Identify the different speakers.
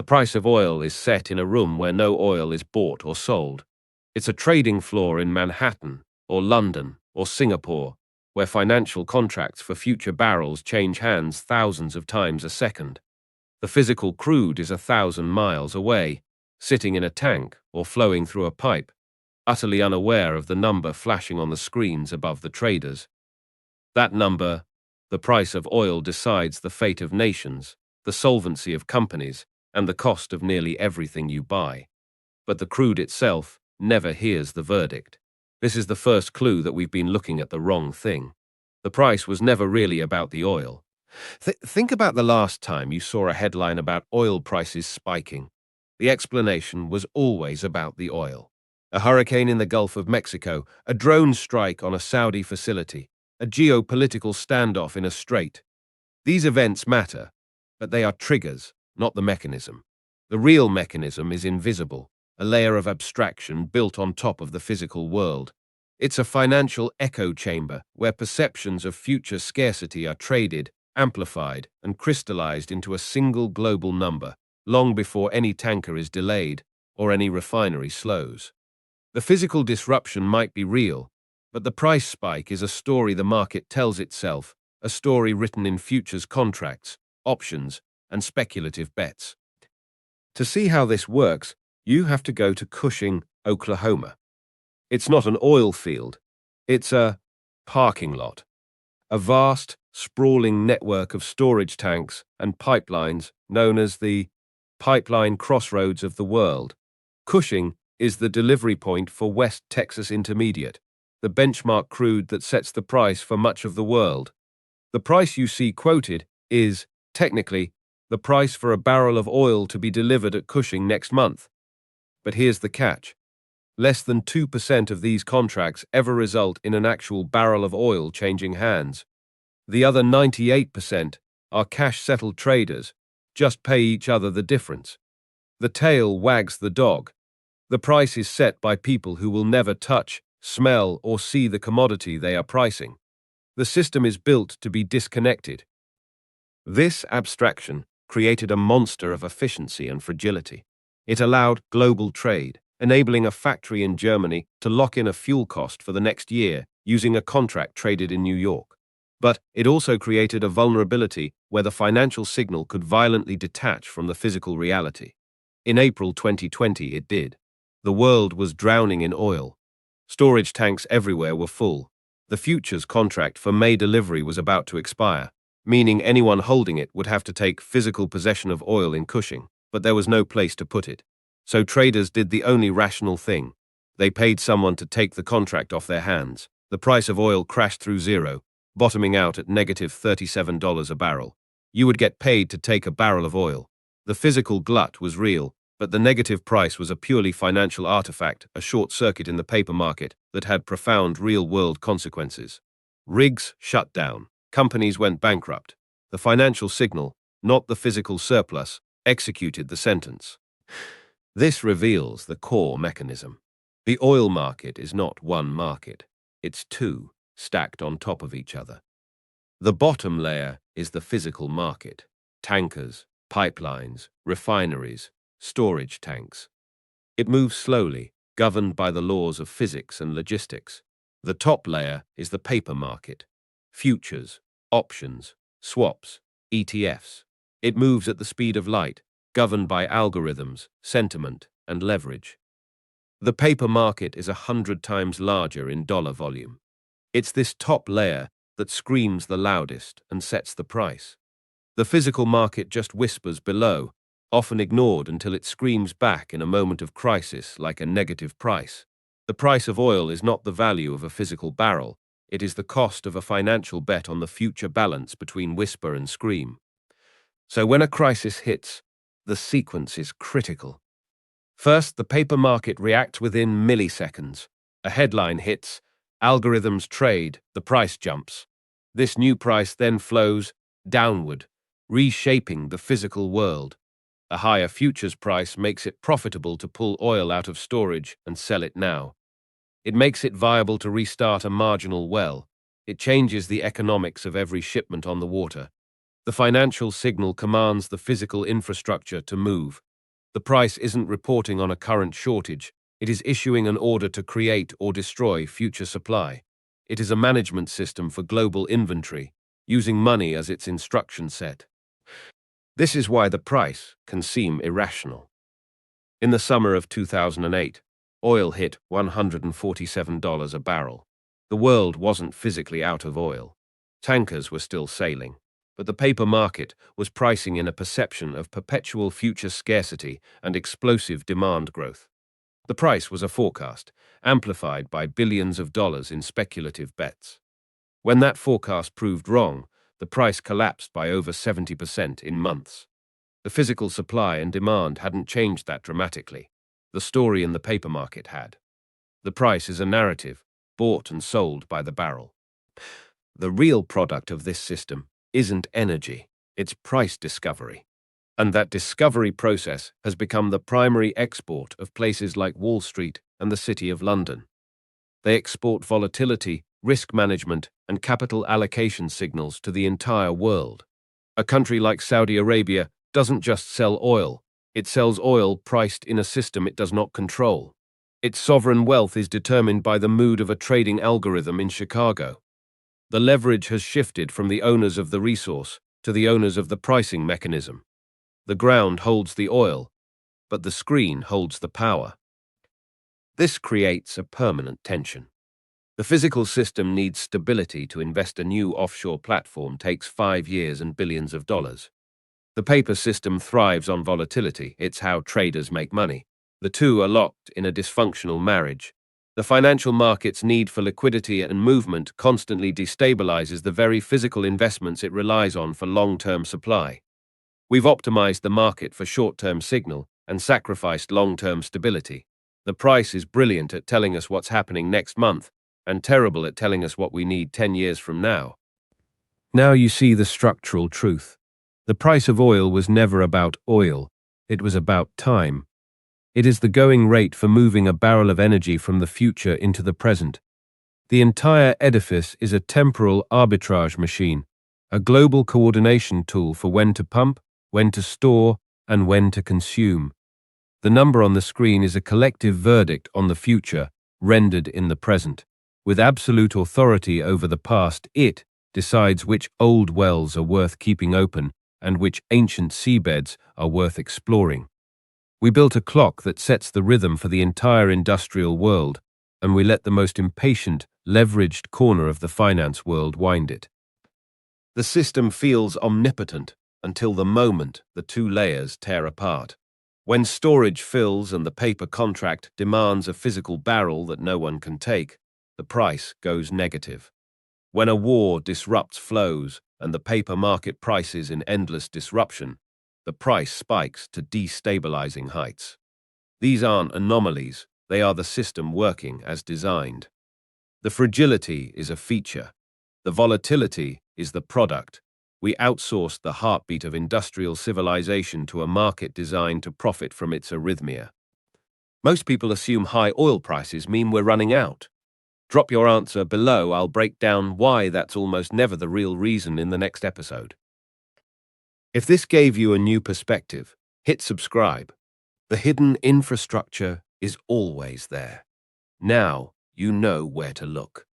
Speaker 1: The price of oil is set in a room where no oil is bought or sold. It's a trading floor in Manhattan, or London, or Singapore, where financial contracts for future barrels change hands thousands of times a second. The physical crude is 1,000 miles away, sitting in a tank or flowing through a pipe, utterly unaware of the number flashing on the screens above the traders. That number, the price of oil, decides the fate of nations, the solvency of companies, and the cost of nearly everything you buy. But the crude itself never hears the verdict. This is the first clue that we've been looking at the wrong thing. The price was never really about the oil. Think about the last time you saw a headline about oil prices spiking. The explanation was always about the oil. A hurricane in the Gulf of Mexico, a drone strike on a Saudi facility, a geopolitical standoff in a strait. These events matter, but they are triggers, not the mechanism. The real mechanism is invisible, a layer of abstraction built on top of the physical world. It's a financial echo chamber where perceptions of future scarcity are traded, amplified, and crystallized into a single global number, long before any tanker is delayed or any refinery slows. The physical disruption might be real, but the price spike is a story the market tells itself, a story written in futures contracts, options, and speculative bets. To see how this works, you have to go to Cushing, Oklahoma. It's not an oil field, it's a parking lot. A vast, sprawling network of storage tanks and pipelines known as the pipeline crossroads of the world. Cushing is the delivery point for West Texas Intermediate, the benchmark crude that sets the price for much of the world. The price you see quoted is, technically, the price for a barrel of oil to be delivered at Cushing next month. But here's the catch. Less than 2% of these contracts ever result in an actual barrel of oil changing hands. The other 98% are cash-settled traders, just pay each other the difference. The tail wags the dog. The price is set by people who will never touch, smell, or see the commodity they are pricing. The system is built to be disconnected. This abstraction created a monster of efficiency and fragility. It allowed global trade, enabling a factory in Germany to lock in a fuel cost for the next year using a contract traded in New York. But it also created a vulnerability where the financial signal could violently detach from the physical reality. In April 2020, it did. The world was drowning in oil. Storage tanks everywhere were full. The futures contract for May delivery was about to expire, meaning anyone holding it would have to take physical possession of oil in Cushing, but there was no place to put it. So traders did the only rational thing. They paid someone to take the contract off their hands. The price of oil crashed through zero, bottoming out at negative $37 a barrel. You would get paid to take a barrel of oil. The physical glut was real, but the negative price was a purely financial artifact, a short circuit in the paper market that had profound real-world consequences. Rigs shut down. Companies went bankrupt. The financial signal, not the physical surplus, executed the sentence. This reveals the core mechanism. The oil market is not one market. It's two, stacked on top of each other. The bottom layer is the physical market: tankers, pipelines, refineries, storage tanks. It moves slowly, governed by the laws of physics and logistics. The top layer is the paper market: futures, options, swaps, ETFs. It moves at the speed of light, governed by algorithms, sentiment, and leverage. The paper market is 100 times larger in dollar volume. It's this top layer that screams the loudest and sets the price. The physical market just whispers below, often ignored until it screams back in a moment of crisis like a negative price. The price of oil is not the value of a physical barrel. It is the cost of a financial bet on the future balance between whisper and scream. So when a crisis hits, the sequence is critical. First, the paper market reacts within milliseconds. A headline hits, algorithms trade, the price jumps. This new price then flows downward, reshaping the physical world. A higher futures price makes it profitable to pull oil out of storage and sell it now. It makes it viable to restart a marginal well. It changes the economics of every shipment on the water. The financial signal commands the physical infrastructure to move. The price isn't reporting on a current shortage. It is issuing an order to create or destroy future supply. It is a management system for global inventory, using money as its instruction set. This is why the price can seem irrational. In the summer of 2008, oil hit $147 a barrel. The world wasn't physically out of oil. Tankers were still sailing, but the paper market was pricing in a perception of perpetual future scarcity and explosive demand growth. The price was a forecast, amplified by billions of dollars in speculative bets. When that forecast proved wrong, the price collapsed by over 70% in months. The physical supply and demand hadn't changed that dramatically. The story in the paper market had. The price is a narrative, bought and sold by the barrel. The real product of this system isn't energy, it's price discovery. And that discovery process has become the primary export of places like Wall Street and the City of London. They export volatility, risk management, and capital allocation signals to the entire world. A country like Saudi Arabia doesn't just sell oil, it sells oil priced in a system it does not control. Its sovereign wealth is determined by the mood of a trading algorithm in Chicago. The leverage has shifted from the owners of the resource to the owners of the pricing mechanism. The ground holds the oil, but the screen holds the power. This creates a permanent tension. The physical system needs stability. To invest a new offshore platform takes 5 years and billions of dollars. The paper system thrives on volatility. It's how traders make money. The two are locked in a dysfunctional marriage. The financial market's need for liquidity and movement constantly destabilizes the very physical investments it relies on for long-term supply. We've optimized the market for short-term signal and sacrificed long-term stability. The price is brilliant at telling us what's happening next month, and terrible at telling us what we need 10 years from now. Now you see the structural truth. The price of oil was never about oil, it was about time. It is the going rate for moving a barrel of energy from the future into the present. The entire edifice is a temporal arbitrage machine, a global coordination tool for when to pump, when to store, and when to consume. The number on the screen is a collective verdict on the future, rendered in the present. With absolute authority over the past, it decides which old wells are worth keeping open and which ancient seabeds are worth exploring. We built a clock that sets the rhythm for the entire industrial world, and we let the most impatient, leveraged corner of the finance world wind it. The system feels omnipotent until the moment the two layers tear apart. When storage fills and the paper contract demands a physical barrel that no one can take, the price goes negative. When a war disrupts flows and the paper market prices in endless disruption, the price spikes to destabilizing heights. These aren't anomalies, they are the system working as designed. The fragility is a feature. The volatility is the product. We outsourced the heartbeat of industrial civilization to a market designed to profit from its arrhythmia. Most people assume high oil prices mean we're running out. Drop your answer below. I'll break down why that's almost never the real reason in the next episode. If this gave you a new perspective, hit subscribe. The hidden infrastructure is always there. Now you know where to look.